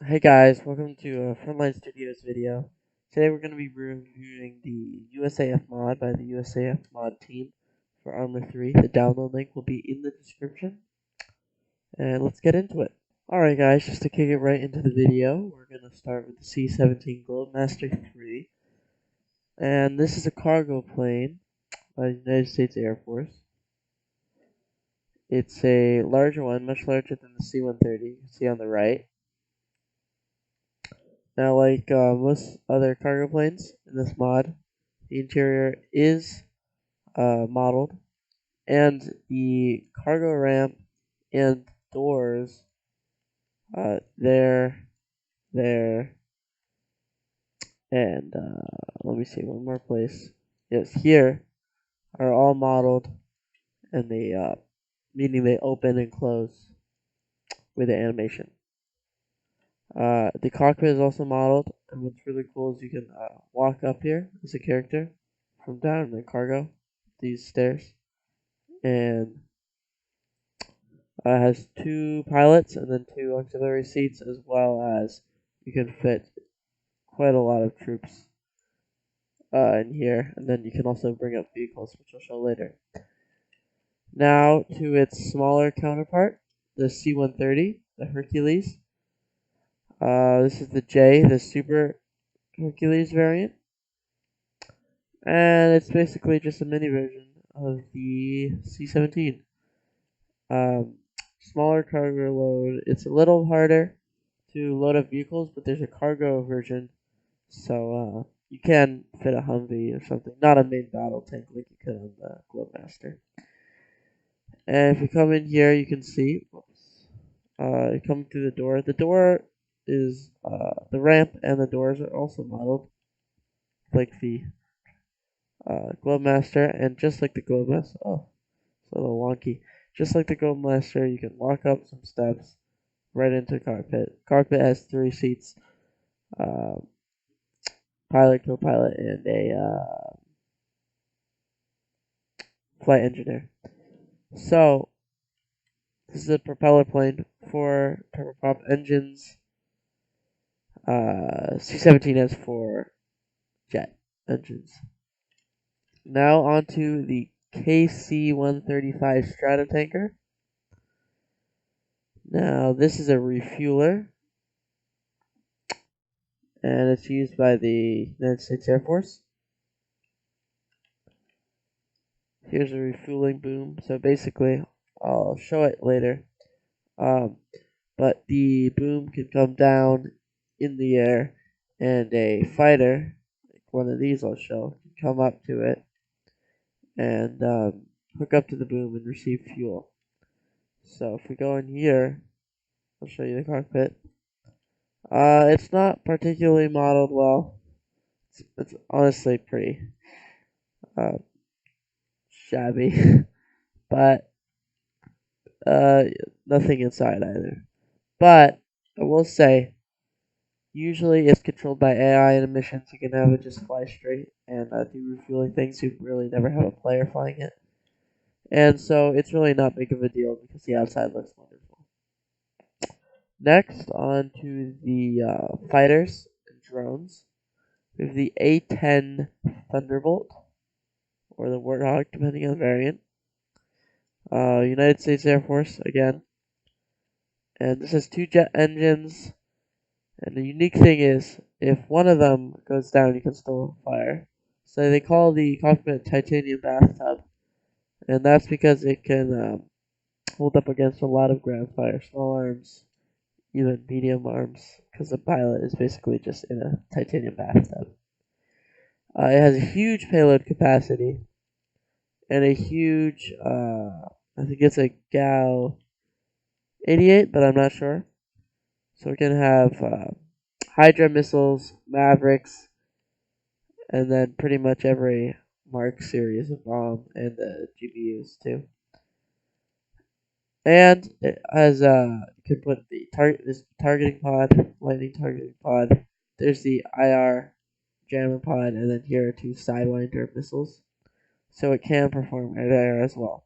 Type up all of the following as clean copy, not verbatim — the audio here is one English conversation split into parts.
Hey guys, welcome to Frontline Studios video. Today we're going to be reviewing the USAF mod by the USAF Mod Team for Arma 3. The download link will be in the description. And let's get into it. Alright guys, just to kick it right into the video, we're going to start with the C-17 Globemaster 3. And this is a cargo plane by the United States Air Force. It's a larger one, much larger than the C-130, you can see on the right. Now, like most other cargo planes in this mod, the interior is modeled, and the cargo ramp and doors, there, and let me see one more place. Yes, here are all modeled, and they meaning they open and close with the animation. The cockpit is also modeled, and what's really cool is you can walk up here as a character from down in the cargo, these stairs, and has two pilots and then two auxiliary seats, as well as you can fit quite a lot of troops in here, and then you can also bring up vehicles, which I'll show later. Now to its smaller counterpart, the C-130, the Hercules. This is the J, the Super Hercules variant, and it's basically just a mini version of the C-17. Smaller cargo load. It's a little harder to load up vehicles, but there's a cargo version, so you can fit a Humvee or something. Not a main battle tank like you could on the Globemaster. And if you come in here, you can see, coming through the door. The door is the ramp, and the doors are also modeled like the Globemaster, and just like the Globemaster. Oh, it's a little wonky. Just like the Globemaster, you can walk up some steps right into cockpit. Cockpit has 3 seats, pilot, co-pilot, and a flight engineer. So this is a propeller plane for turboprop engines. C-17 has 4 jet engines. Now onto the KC-135 Stratotanker. Now this is a refueler, and it's used by the United States Air Force. Here's a refueling boom. So basically, I'll show it later. But the boom can come down in the air, and a fighter, like one of these I'll show, can come up to it and hook up to the boom and receive fuel. So if we go in here, I'll show you the cockpit. It's not particularly modeled well. It's honestly pretty shabby, but nothing inside either. But I will say, usually it's controlled by AI and emissions. You can have it just fly straight and do refueling things. You really never have a player flying it. And so it's really not big of a deal because the outside looks wonderful. Next, on to the fighters and drones. We have the A-10 Thunderbolt, or the Warthog, depending on the variant. United States Air Force, again. And this has 2 jet engines. And the unique thing is, if one of them goes down, you can still fire. So they call the cockpit titanium bathtub. And that's because it can hold up against a lot of ground fire, small arms, even medium arms, because the pilot is basically just in a titanium bathtub. It has a huge payload capacity and a huge, I think it's a GAU 88, but I'm not sure. So we can have Hydra missiles, Mavericks, and then pretty much every Mark series of bomb, and the GPUs too. And it has you can put the this targeting pod, lightning targeting pod. There's the IR jammer pod, and then here are 2 Sidewinder missiles. So it can perform IR as well.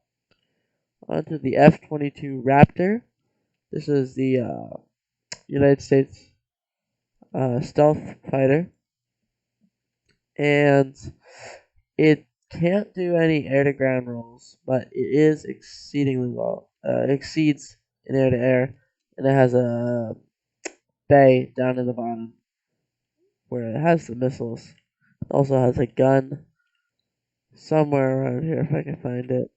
Onto the F-22 Raptor. This is the United States stealth fighter, and it can't do any air to ground rolls, but it is exceedingly well. Exceeds in air to air, and it has a bay down in the bottom where it has the missiles. It also has a gun somewhere around here if I can find it.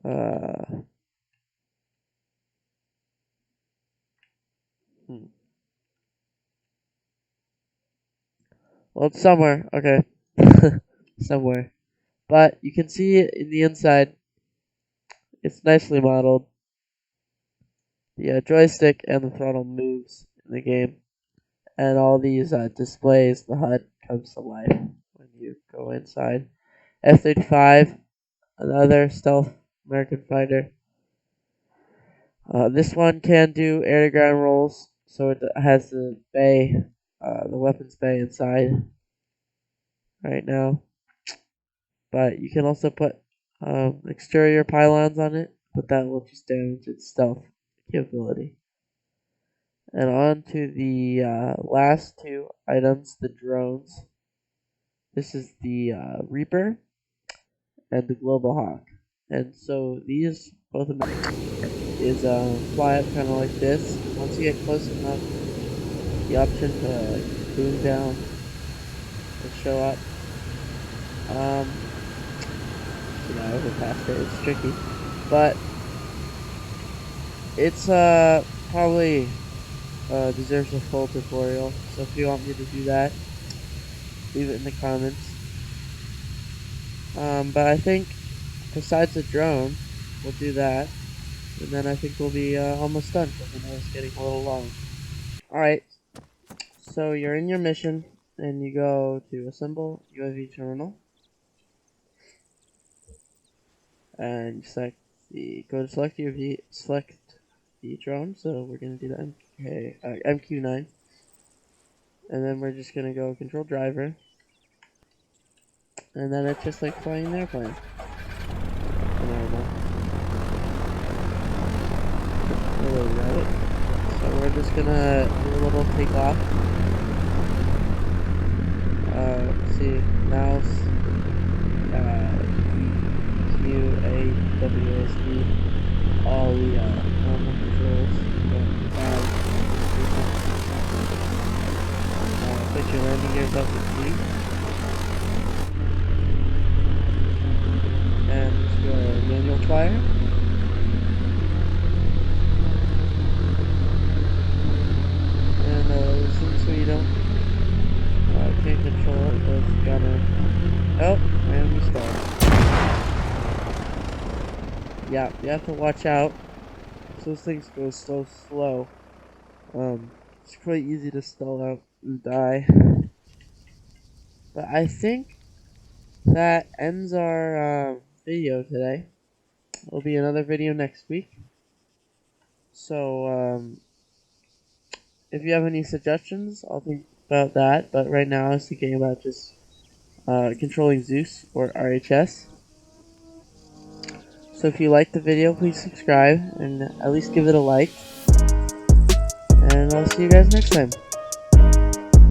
Uh, hmm. Well, it's somewhere. Okay, somewhere. But you can see it in the inside. It's nicely modeled. The joystick and the throttle moves in the game, and all these displays. The HUD comes to life when you go inside. F-35, another stealth American fighter. This one can do air to ground rolls, so it has the bay, the weapons bay inside right now. But you can also put exterior pylons on it, but that will just damage its stealth capability. And on to the last two items, the drones. This is the Reaper and the Global Hawk. And so these both of them is fly up kind of like this. Once you get close enough, the option to boom down will show up. You know, overpass it. It's tricky, but it's probably deserves a full tutorial. So if you want me to do that, leave it in the comments. But I think besides the drone, we'll do that, and then I think we'll be almost done because I know it's getting a little long. All right. So you're in your mission, and you go to assemble UAV terminal, and you select select UAV, select the drone. So we're gonna do the MQ9, and then we're just gonna go control driver, and then it's just like flying an airplane. Normal. Really right. So we're just gonna do a little takeoff. See mouse. WASD, all the normal controls. Put your landing gears up with G, and just go manual fire. And since we don't can't control it with gunner. Oh, and we start. Yeah, you have to watch out. Those things go so slow. It's quite easy to stall out and die. But I think that ends our video today. There'll be another video next week. So if you have any suggestions, I'll think about that. But right now, I was thinking about just controlling Zeus or RHS. So if you liked the video, please subscribe and at least give it a like. And I'll see you guys next time.